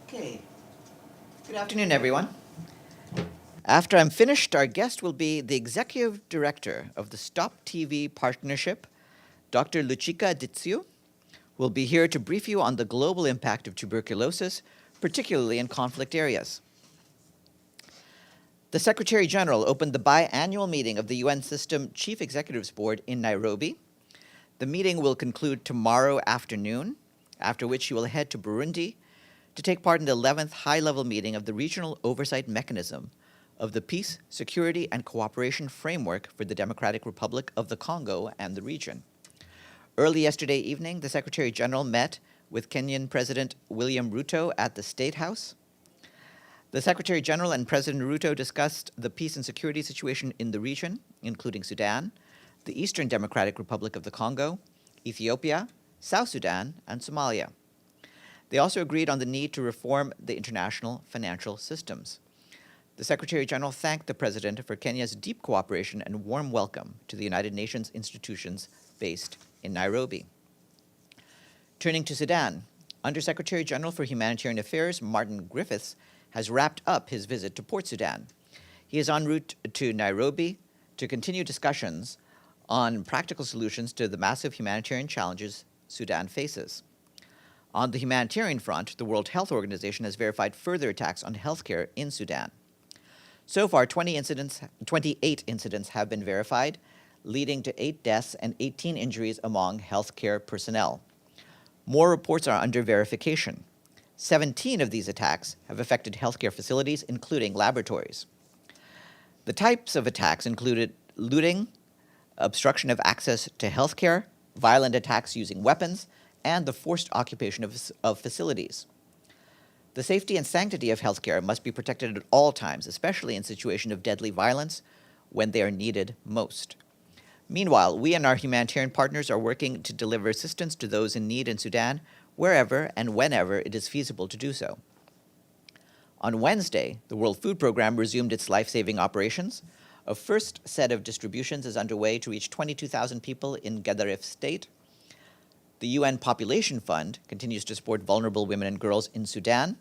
Okay. Good afternoon, everyone. After I'm finished, our guest will be the Executive Director of the Stop TB Partnership, Dr. Luchika Ditsio, who will be here to brief you on the global impact of tuberculosis, particularly in conflict areas. The Secretary-General opened the biannual meeting of the UN System Chief Executives Board in Nairobi. The meeting will conclude tomorrow afternoon, after which he will head to Burundi to take part in the 11th high-level meeting of the Regional Oversight Mechanism of the Peace, Security, and Cooperation Framework for the Democratic Republic of the Congo and the region. Early yesterday evening, the Secretary-General met with Kenyan President William Ruto at the State House. The Secretary-General and President Ruto discussed the peace and security situation in the region, including Sudan, the Eastern Democratic Republic of the Congo, Ethiopia, South Sudan, and Somalia. They also agreed on the need to reform the international financial systems. The Secretary-General thanked the President for Kenya's deep cooperation and warm welcome to the United Nations institutions based in Nairobi. Turning to Sudan, Undersecretary-General for Humanitarian Affairs Martin Griffiths has wrapped up his visit to Port Sudan. He is en route to Nairobi to continue discussions on practical solutions to the massive humanitarian challenges Sudan faces. On the humanitarian front, the World Health Organization has verified further attacks on healthcare in Sudan. So far, 28 incidents have been verified, leading to 8 deaths and 18 injuries among healthcare personnel. More reports are under verification. 17 of these attacks have affected healthcare facilities, including laboratories. The types of attacks included looting, obstruction of access to healthcare, violent attacks using weapons, and the forced occupation of facilities. The safety and sanctity of healthcare must be protected at all times, especially in situations of deadly violence when they are needed most. Meanwhile, we and our humanitarian partners are working to deliver assistance to those in need in Sudan wherever and whenever it is feasible to do so. On Wednesday, the World Food Programme resumed its life-saving operations. A first set of distributions is underway to reach 22,000 people in Gadaref State. The UN Population Fund continues to support vulnerable women and girls in Sudan.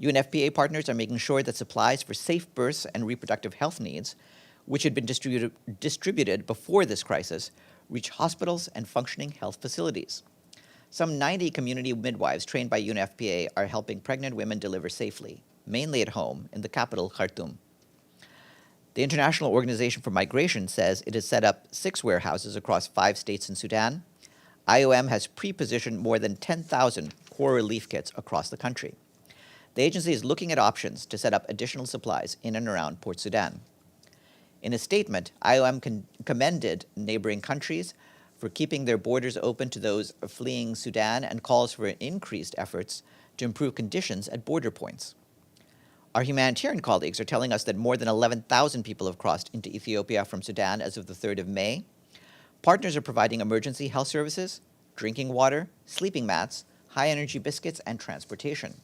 UNFPA partners are making sure that supplies for safe births and reproductive health needs, which had been distributed before this crisis, reach hospitals and functioning health facilities. Some 90 community midwives trained by UNFPA are helping pregnant women deliver safely, mainly at home in the capital, Khartoum. The International Organization for Migration says it has set up 6 warehouses across 5 states in Sudan. IOM has pre-positioned more than 10,000 core relief kits across the country. The agency is looking at options to set up additional supplies in and around Port Sudan. In a statement, IOM commended neighboring countries for keeping their borders open to those fleeing Sudan and calls for increased efforts to improve conditions at border points. Our humanitarian colleagues are telling us that more than 11,000 people have crossed into Ethiopia from Sudan as of the 3rd of May. Partners are providing emergency health services, drinking water, sleeping mats, high-energy biscuits, and transportation.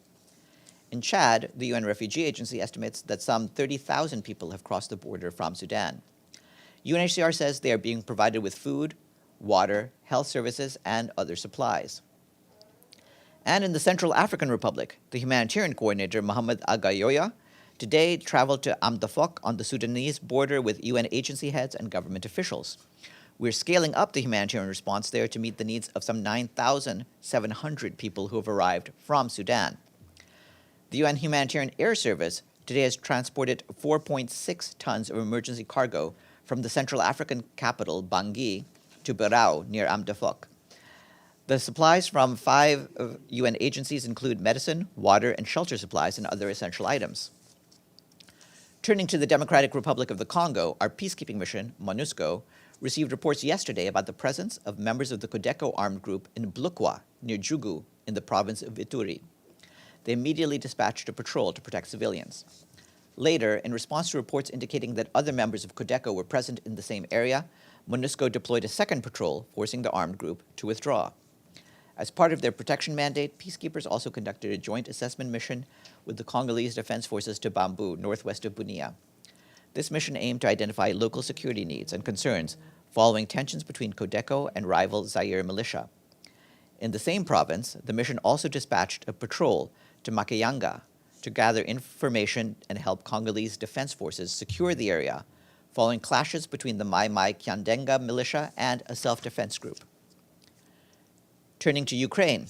In Chad, the UN Refugee Agency estimates that some 30,000 people have crossed the border from Sudan. UNHCR says they are being provided with food, water, health services, and other supplies. And in the Central African Republic, the humanitarian coordinator, Mohamed Agayoya, today traveled to Amdafok on the Sudanese border with UN agency heads and government officials. We're scaling up the humanitarian response there to meet the needs of some 9,700 people who have arrived from Sudan. The UN Humanitarian Air Service today has transported 4.6 tons of emergency cargo from the Central African capital, Bangui, to Berau, near Amdafok. The supplies from 5 UN agencies include medicine, water, and shelter supplies and other essential items. Turning to the Democratic Republic of the Congo, our peacekeeping mission, MONUSCO, received reports yesterday about the presence of members of the Codeco armed group in Blukwa, near Jugu, in the province of Ituri. They immediately dispatched a patrol to protect civilians. Later, in response to reports indicating that other members of Codeco were present in the same area, MONUSCO deployed a second patrol, forcing the armed group to withdraw. As part of their protection mandate, peacekeepers also conducted a joint assessment mission with the Congolese Defense Forces to Bambu, northwest of Bunia. This mission aimed to identify local security needs and concerns following tensions between Codeco and rival Zaire militia. In the same province, the mission also dispatched a patrol to Makayanga to gather information and help Congolese defense forces secure the area following clashes between the Mai Mai Kyandenga militia and a self-defense group. Turning to Ukraine,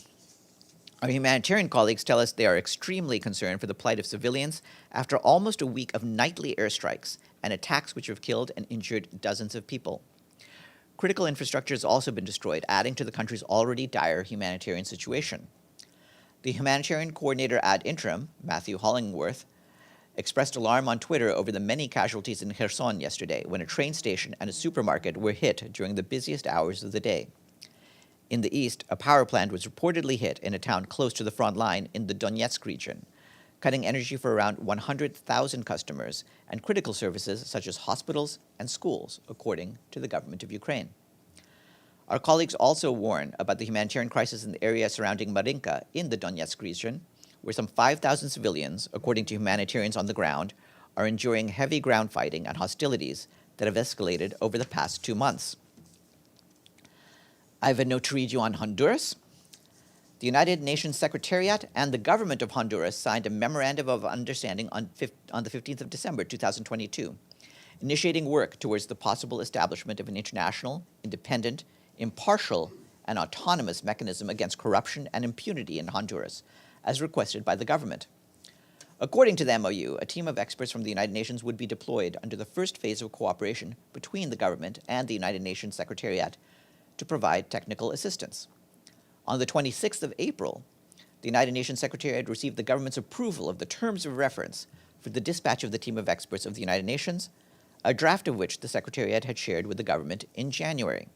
our humanitarian colleagues tell us they are extremely concerned for the plight of civilians after almost a week of nightly airstrikes and attacks which have killed and injured dozens of people. Critical infrastructure has also been destroyed, adding to the country's already dire humanitarian situation. The humanitarian coordinator ad interim, Matthew Hollingworth, expressed alarm on Twitter over the many casualties in Kherson yesterday when a train station and a supermarket were hit during the busiest hours of the day. In the east, a power plant was reportedly hit in a town close to the front line in the Donetsk region, cutting energy for around 100,000 customers and critical services such as hospitals and schools, according to the government of Ukraine. Our colleagues also warn about the humanitarian crisis in the area surrounding Marinka in the Donetsk region, where some 5,000 civilians, according to humanitarians on the ground, are enduring heavy ground fighting and hostilities that have escalated over the past 2 months. I have a note to read you on Honduras. The United Nations Secretariat and the government of Honduras signed a memorandum of understanding on the 15th of December 2022, initiating work towards the possible establishment of an international, independent, impartial, and autonomous mechanism against corruption and impunity in Honduras, as requested by the government. According to the MOU, a team of experts from the United Nations would be deployed under the first phase of cooperation between the government and the United Nations Secretariat to provide technical assistance. On the 26th of April, the United Nations Secretariat received the government's approval of the terms of reference for the dispatch of the team of experts of the United Nations, a draft of which the Secretariat had shared with the government in January.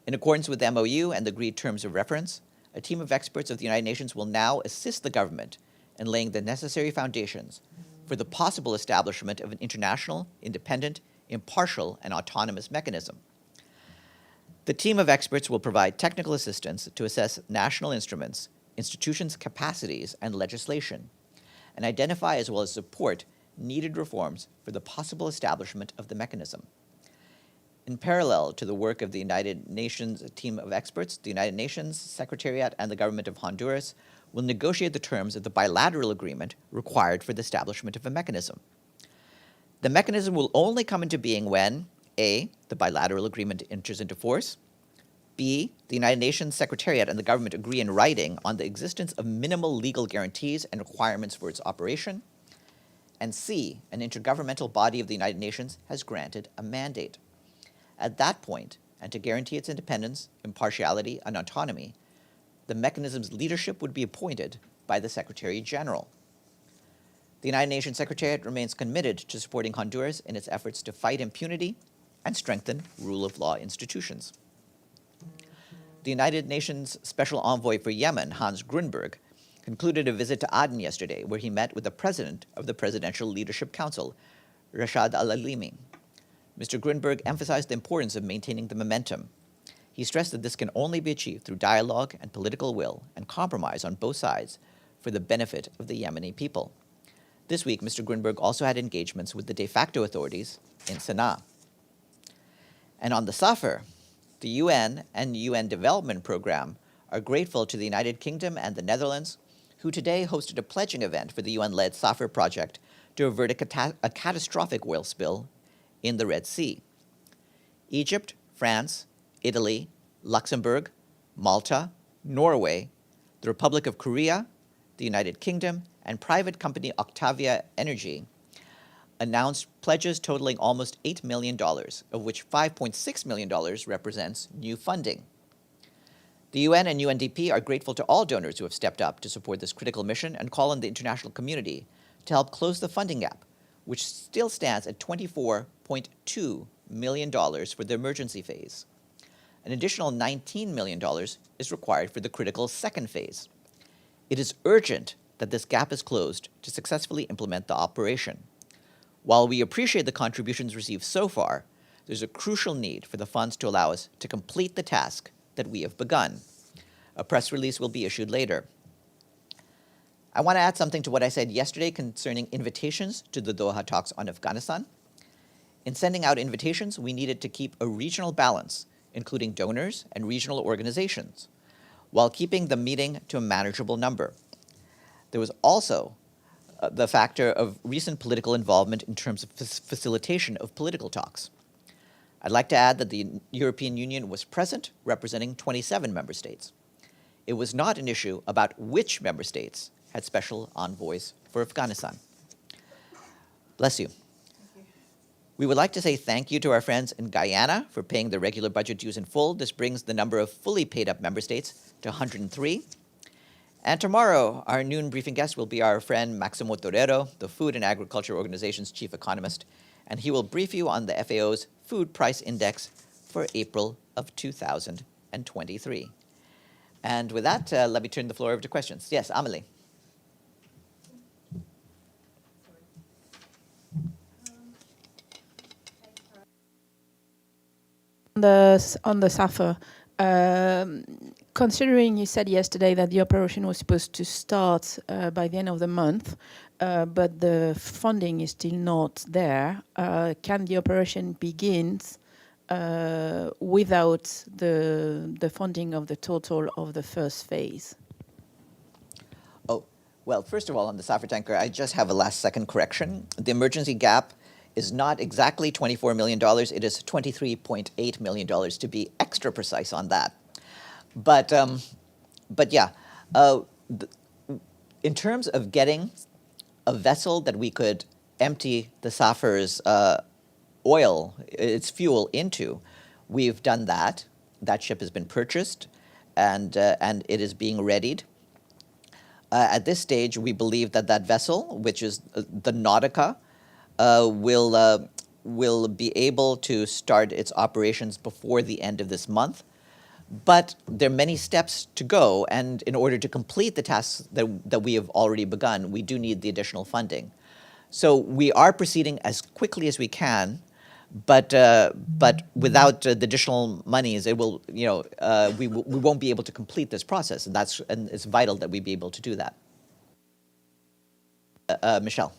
In accordance with the MOU and the agreed terms of reference, a team of experts of the United Nations will now assist the government in laying the necessary foundations for the possible establishment of an international, independent, impartial, and autonomous mechanism. The team of experts will provide technical assistance to assess national instruments, institutions' capacities, and legislation, and identify as well as support needed reforms for the possible establishment of the mechanism. In parallel to the work of the United Nations team of experts, the United Nations Secretariat and the government of Honduras will negotiate the terms of the bilateral agreement required for the establishment of a mechanism. The mechanism will only come into being when A, the bilateral agreement enters into force, B, the United Nations Secretariat and the government agree in writing on the existence of minimal legal guarantees and requirements for its operation, and C, an intergovernmental body of the United Nations has granted a mandate. At that point, and to guarantee its independence, impartiality, and autonomy, the mechanism's leadership would be appointed by the Secretary-General. The United Nations Secretariat remains committed to supporting Honduras in its efforts to fight impunity and strengthen rule of law institutions. The United Nations Special Envoy for Yemen, Hans Grunberg, concluded a visit to Aden yesterday, where he met with the president of the Presidential Leadership Council, Rashad Al-Alimi. Mr. Grunberg emphasized the importance of maintaining the momentum. He stressed that this can only be achieved through dialogue and political will and compromise on both sides for the benefit of the Yemeni people. This week, Mr. Grunberg also had engagements with the de facto authorities in Sana'a. And on the Safar, the UN and UN Development Program are grateful to the United Kingdom and the Netherlands, who today hosted a pledging event for the UN-led Safar project to avert a catastrophic oil spill in the Red Sea. Egypt, France, Italy, Luxembourg, Malta, Norway, the Republic of Korea, the United Kingdom, and private company Octavia Energy announced pledges totaling almost $8 million, of which $5.6 million represents new funding. The UN and UNDP are grateful to all donors who have stepped up to support this critical mission and call on the international community to help close the funding gap, which still stands at $24.2 million for the emergency phase. An additional $19 million is required for the critical second phase. It is urgent that this gap is closed to successfully implement the operation. While we appreciate the contributions received so far, there's a crucial need for the funds to allow us to complete the task that we have begun. A press release will be issued later. I want to add something to what I said yesterday concerning invitations to the Doha Talks on Afghanistan. In sending out invitations, we needed to keep a regional balance, including donors and regional organizations, while keeping the meeting to a manageable number. There was also the factor of recent political involvement in terms of facilitation of political talks. I'd like to add that the European Union was present, representing 27 member states. It was not an issue about which member states had special envoys for Afghanistan. Bless you. We would like to say thank you to our friends in Guyana for paying their regular budget dues in full. This brings the number of fully paid up member states to 103. And tomorrow, our noon briefing guest will be our friend Maximo Torero, the Food and Agriculture Organization's chief economist, and he will brief you on the FAO's Food Price Index for April of 2023. And with that, let me turn the floor over to questions. Yes, Amelie. On the SAFER, considering you said yesterday that the operation was supposed to start by the end of the month, but the funding is still not there, can the operation begin without the funding of the total of the first phase? Oh, well, first of all, on the SAFER tanker, I just have a last-second correction. The emergency gap is not exactly $24 million. It is $23.8 million, to be extra precise on that. But yeah, in terms of getting a vessel that we could empty the SAFER's oil, its fuel, into, we've done that. That ship has been purchased, and it is being readied. At this stage, we believe that that vessel, which is the Nautica, will be able to start its operations before the end of this month. But there are many steps to go, and in order to complete the tasks that we have already begun, we do need the additional funding. So we are proceeding as quickly as we can, but without the additional monies, it will, we won't be able to complete this process, and it's vital that we be able to do that. Michelle.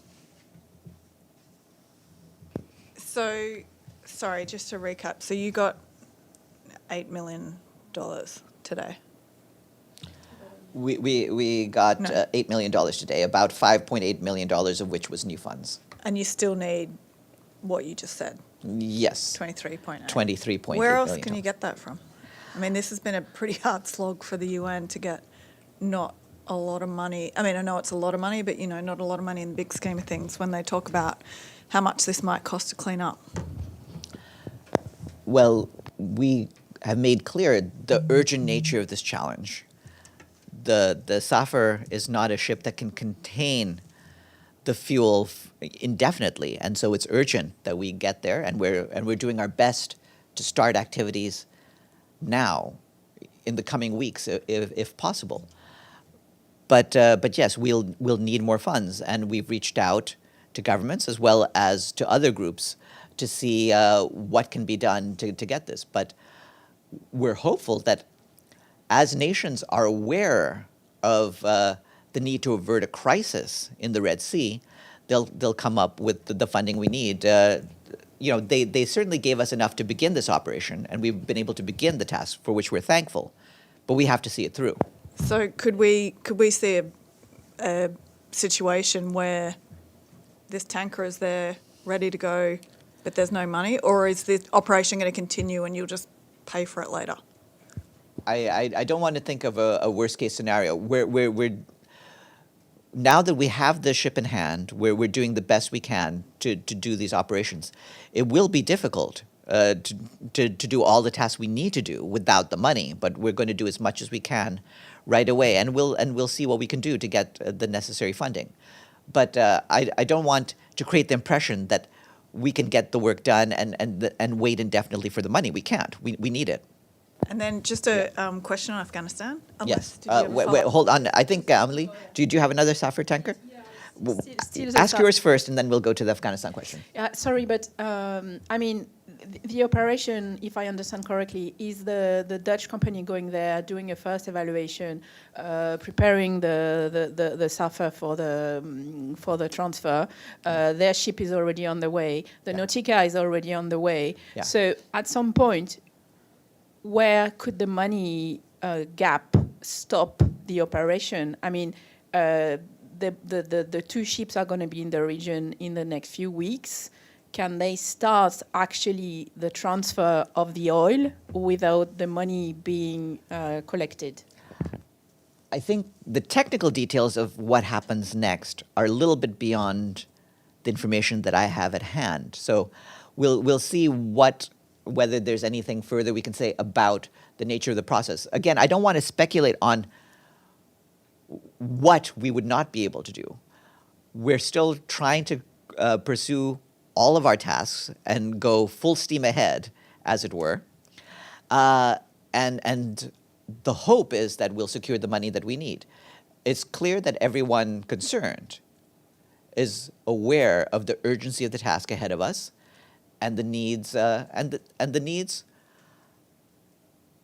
So, sorry, just to recap. So you got $8 million today. We got $8 million today, about $5.8 million of which was new funds. And you still need what you just said? Yes. 23.8. 23.8 Where else million. can you get that from? I mean, this has been a pretty hard slog for the UN to get not a lot of money. I mean, I know it's a lot of money, but, not a lot of money in the big scheme of things when they talk about how much this might cost to clean up. Well, we have made clear the urgent nature of this challenge. The SAFER is not a ship that can contain the fuel indefinitely, and so it's urgent that we get there, and we're doing our best to start activities now, in the coming weeks, if possible. But yes, we'll need more funds, and we've reached out to governments as well as to other groups to see what can be done to get this. But we're hopeful that as nations are aware of the need to avert a crisis in the Red Sea, they'll come up with the funding we need. They certainly gave us enough to begin this operation, and we've been able to begin the task, for which we're thankful. But we have to see it through. So could we see a situation where this tanker is there, ready to go, but there's no money? Or is the operation going to continue and you'll just pay for it later? I don't want to think of a worst-case scenario. We're now that we have the ship in hand, we're doing the best we can to do these operations. It will be difficult to do all the tasks we need to do without the money, but we're going to do as much as we can right away, and we'll see what we can do to get the necessary funding. But I don't want to create the impression that we can get the work done and wait indefinitely for the money. We can't. We need it. And then just a question on Afghanistan. Yes. Did you have a Wait, follow-up? hold on. I think, Amelie, do you have another SAFER tanker? Yeah, still Ask yours first, and then we'll go to the Afghanistan question. Sorry, but I mean, the operation, if I understand correctly, is the Dutch company going there, doing a first evaluation, preparing the SAFER for the transfer. Their ship is already on the way. The Nautica is already on the way. Yeah. So at some point, where could the money gap stop the operation? I mean, the two ships are going to be in the region in the next few weeks. Can they start actually the transfer of the oil without the money being collected? I think the technical details of what happens next are a little bit beyond the information that I have at hand. So we'll see whether there's anything further we can say about the nature of the process. Again, I don't want to speculate on what we would not be able to do. We're still trying to pursue all of our tasks and go full steam ahead, as it were. And the hope is that we'll secure the money that we need. It's clear that everyone concerned is aware of the urgency of the task ahead of us, and the needs and the needs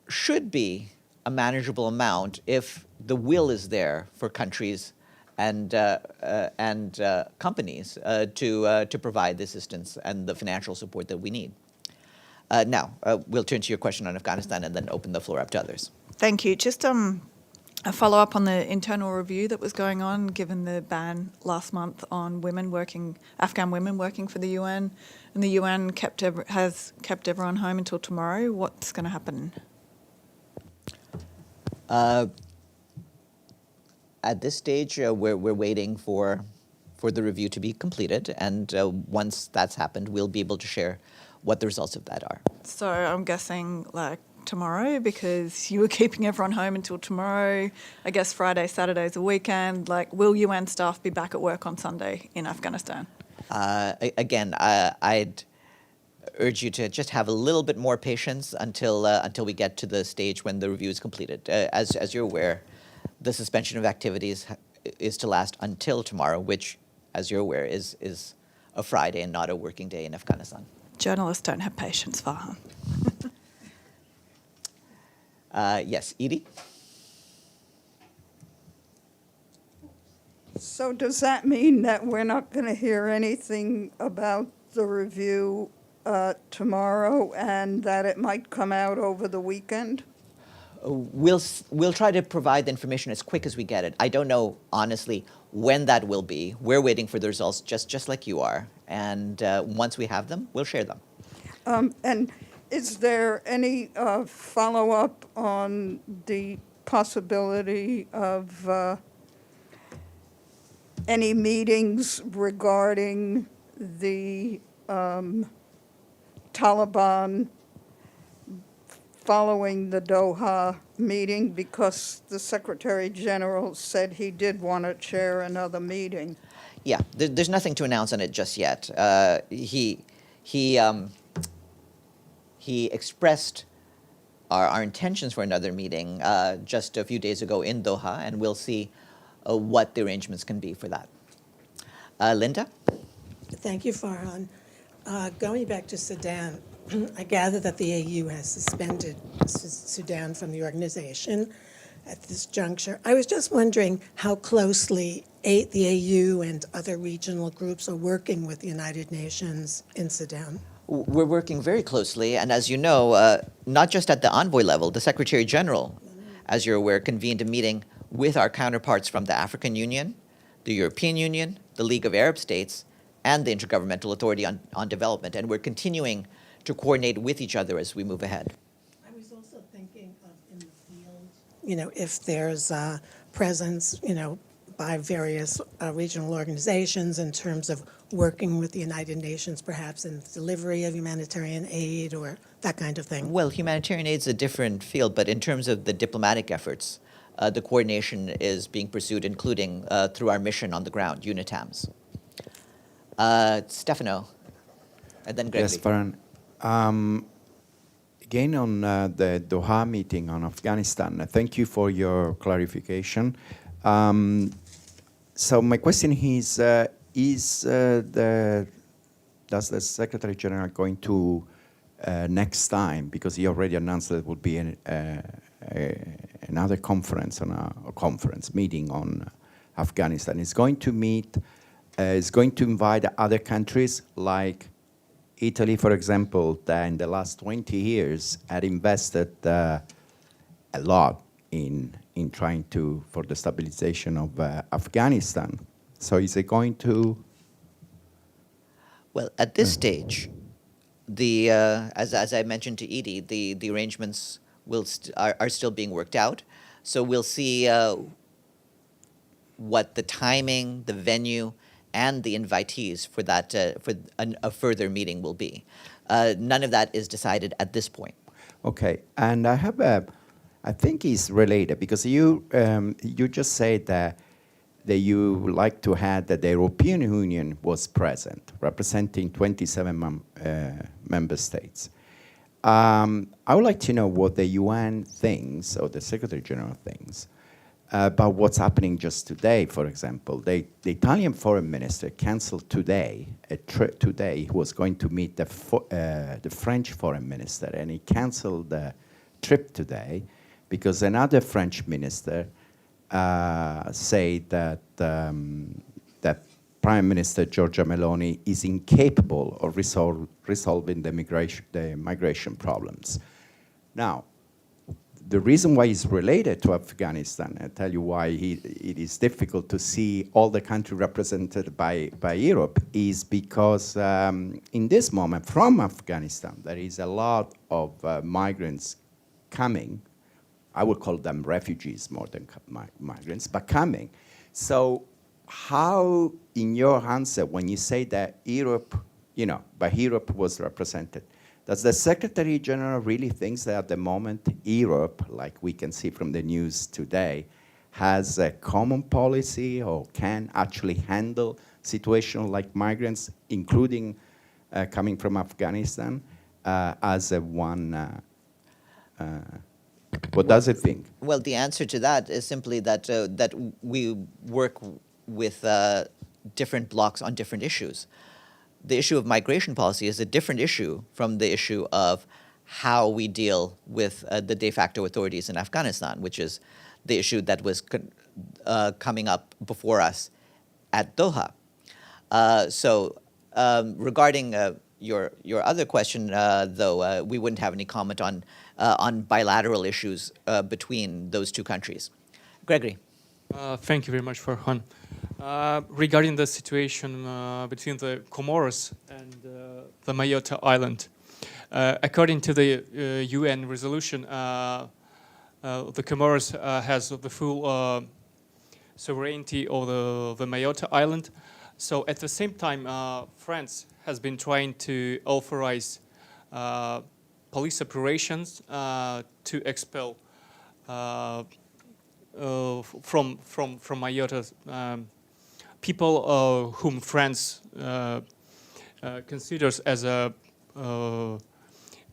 should be a manageable amount if the will is there for countries and companies to provide the assistance and the financial support that we need. Now, we'll turn to your question on Afghanistan and then open the floor up to others. Thank you. Just a follow-up on the internal review that was going on, given the ban last month on Afghan women working for the UN, and the UN has kept everyone home until tomorrow. What's going to happen? At this stage, we're waiting for the review to be completed, and once that's happened, we'll be able to share what the results of that are. So I'm guessing tomorrow, because you were keeping everyone home until tomorrow. I guess Friday, Saturday's a weekend. Will UN staff be back at work on Sunday in Afghanistan? Again, I'd urge you to just have a little bit more patience until we get to the stage when the review is completed. As you're aware, the suspension of activities is to last until tomorrow, which, as you're aware, is a Friday and not a working day in Afghanistan. Journalists don't have patience, Farhan. Yes, Edie? So does that mean that we're not going to hear anything about the review tomorrow, and that it might come out over the weekend? We'll try to provide the information as quick as we get it. I don't know, honestly, when that will be. We're waiting for the results just like you are. And once we have them, we'll share them. And is there any follow-up on the possibility of any meetings regarding the Taliban following the Doha meeting, because the Secretary-General said he did want to chair another meeting? Yeah, there's nothing to announce on it just yet. He expressed our intentions for another meeting just a few days ago in Doha, and we'll see what the arrangements can be for that. Linda? Thank you, Farhan. Going back to Sudan, I gather that the AU has suspended Sudan from the organization at this juncture. I was just wondering how closely the AU and other regional groups are working with the United Nations in Sudan. We're working very closely, and as you know, not just at the envoy level, the Secretary-General, as you're aware, convened a meeting with our counterparts from the African Union, the European Union, the League of Arab States, and the Intergovernmental Authority on Development, and we're continuing to coordinate with each other as we move ahead. I was also thinking of in the field, if there's a presence, by various regional organizations in terms of working with the United Nations, perhaps in the delivery of humanitarian aid or that kind of thing. Well, humanitarian aid is a different field, but in terms of the diplomatic efforts, the coordination is being pursued, including through our mission on the ground, UNITAMS. Stefano, and then Gregory. Yes, Farhan. Again, on the Doha meeting on Afghanistan, thank you for your clarification. So my question is does the Secretary-General going to, next time, because he already announced that there will be another conference, meeting on Afghanistan, is going to meet, is going to invite other countries like Italy, for example, that in the last 20 years had invested a lot in in trying to, for the stabilization of Afghanistan. So is it going to? Well, at this stage, as I mentioned to Edie, the arrangements are still being worked out. So we'll see what the timing, the venue, and the invitees for that a further meeting will be. None of that is decided at this point. Okay, and I think it's related because you just said that you like to have that the European Union was present, representing 27 member states. I would like to know what the UN thinks, or the Secretary-General thinks, about what's happening just today. For example, the Italian foreign minister canceled today a trip today. He was going to meet the French foreign minister, and he canceled the trip today because another French minister said that that Prime Minister Giorgia Meloni is incapable of resolving the migration problems. Now, the reason why it's related to Afghanistan, I'll tell you why it is difficult to see all the countries represented by Europe, is because in this moment from Afghanistan, there is a lot of migrants coming. I would call them refugees more than migrants, but coming. So how, in your answer, when you say that Europe, but Europe was represented, does the Secretary-General really think that at the moment Europe, like we can see from the news today, has a common policy or can actually handle situations like migrants, including coming from Afghanistan, as a one? What does it think? Well, the answer to that is simply that that we work with different blocks on different issues. The issue of migration policy is a different issue from the issue of how we deal with the de facto authorities in Afghanistan, which is the issue that was coming up before us at Doha. Regarding your other question, though, we wouldn't have any comment on bilateral issues between those two countries. Gregory. Thank you very much, Farhan. Regarding the situation between the Comoros and the Mayotte Island, according to the UN resolution, the Comoros has the full sovereignty of the Mayotte Island. So at the same time, France has been trying to authorize police operations to expel from Mayotte people whom France considers as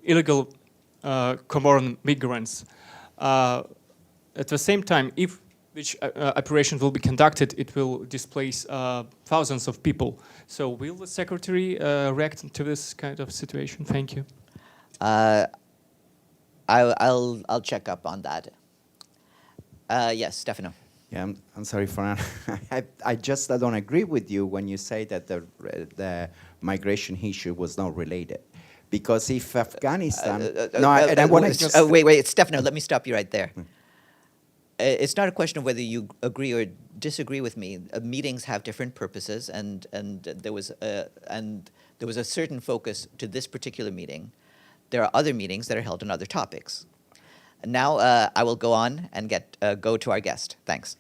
illegal Comoran migrants. At the same time, if which operation will be conducted, it will displace thousands of people. So will the Secretary react to this kind of situation? Thank you. I'll check up on that. Yes, Stefano. Yeah, I'm sorry, Farhan. I don't agree with you when you say that the migration issue was not related. Because if Afghanistan... Wait, Stefano, let me stop you right there. It's not a question of whether you agree or disagree with me. Meetings have different purposes, and there was a certain focus to this particular meeting. There are other meetings that are held on other topics. Now I will go on and go to our guest. Thanks.